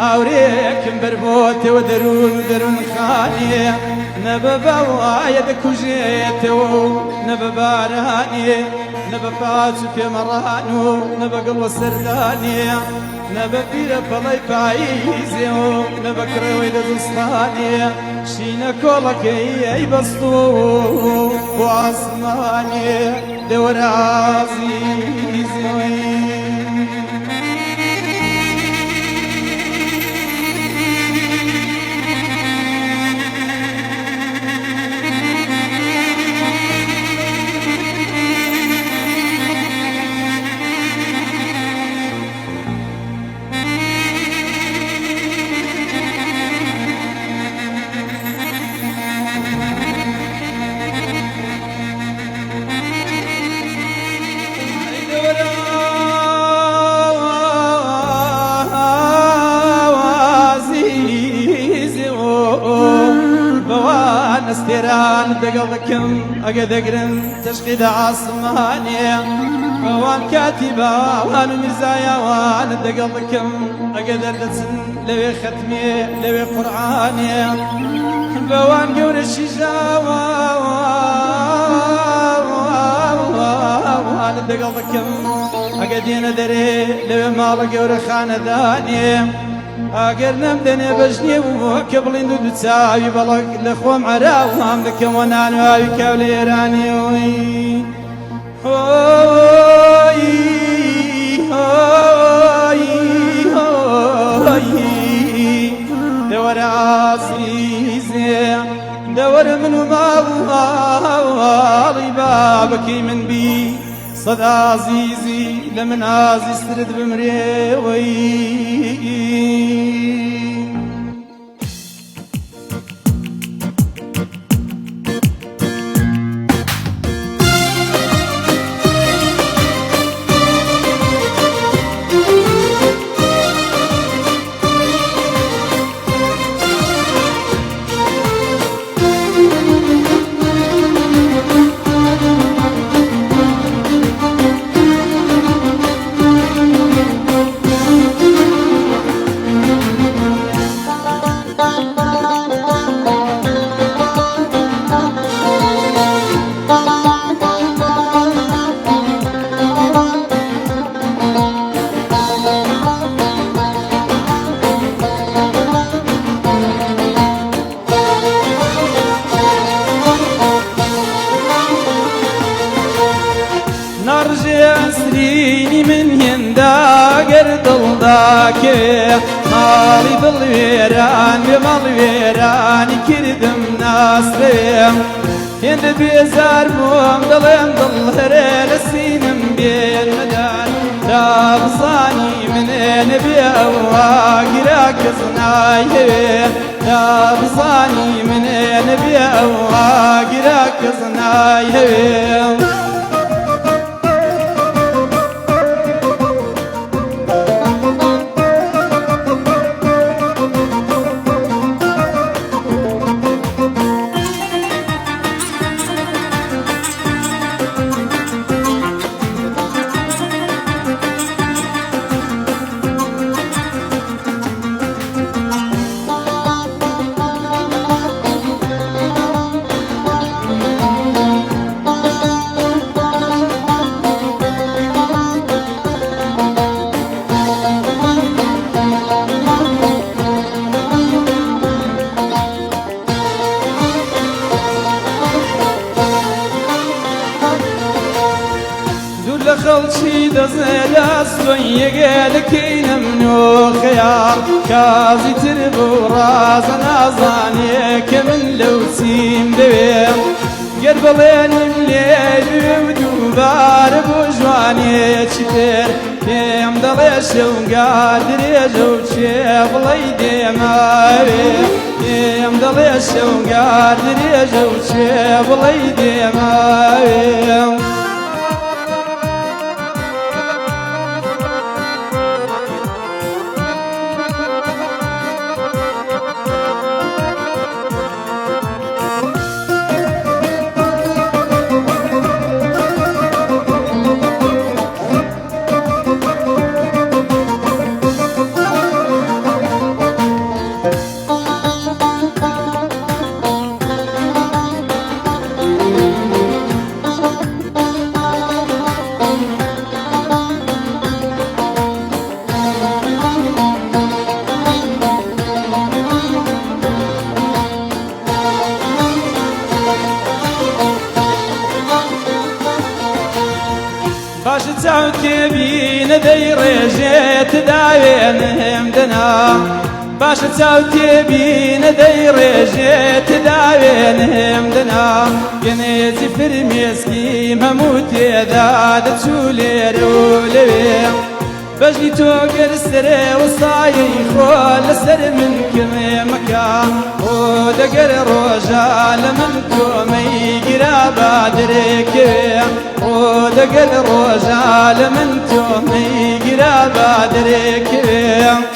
ئاورێکم بەربۆتەوە دەروون خانێ نەبە باوایە دەکوژێتەوە نەبە بارانێ نەبە پاچ و پێمەڕان و نەبە گڵوە سەردانێ نەبە پیرە پەڵەی پاییزێ و نەبە کڕێوەی لە زستانێ شینە کۆڵەکەی ئەی بەستۆ بۆ ئاسمانێ دەوەرە عازیزەوەی نستێران دەگەڵ دەکەم ئەگە دەگرن تەشقی لە ئاسمانێ بەوان کاتی باوان و میرزایاوان دەگەڵ دەکەم ئەگە دەردەچن لەوێ ختمێ لەوێ قورعانێ بەوان گەورە شیژاوان دەگەڵ دەکەم ئەگە دێنە دەرێ لەوێ ماڵە گەورە خانەدانێ ئاگەر نەمدەنێ بەژنێ بوو کە بڵین و دووچاوی بەڵک لە خۆم عەراوام دەکەمەوە نانواوی کاو لە ئێرانیەوەی هۆی هۆی هۆی دەوەرە عازیزێ دەوەرە من و ماڵی بابەکەی من بی سەد عازیزی لە من عازیزترت بمرێوەی نەڕژێسرینی من هێنداگەر دڵداکێ ماڵی دڵوێران بێ ماڵوێرانی کردم ناسرێم هێندە بێزار بووم دڵێم دڵ هەرێ لە سینم بێن مەدان تا بزانی منێ نەبێ ئەووا گرا کەس نایەوێ تا بزانی منێ نەبێ ئەووا گرا کەس نایەوێ خەڵکی دەزێدا سوێیەگە دەکەینە من و خەیاڵ کازی تر بۆ ڕازە نازانێ کە من لەو چیم دەوێم گەر بڵێنم لێ دوێ و دووبارە بۆ جوانێکی تر پێم دەڵێ شەوگار درێژە و چێ بڵێ دێماوێ پێم دەڵێ شەوگار درێژە و چێ بڵێ دێماوێ ڕێژێت داوێنم دنا باش چاوتێ بینە دەی ڕێژێت داوێنم دنا گەنێجی فرمێسکیم هەموو تێدا دەچوو لێرە و لەوێ بەژنی تۆ گەرسرێ وەسایی خۆ لەسەر من کمێ مەکە خۆ دەگەر ڕۆژە لە من تۆمەی گرا با دەرێکێ خۆ دەگەر ڕۆژە لە من تۆمەی گرا با دەرێکێ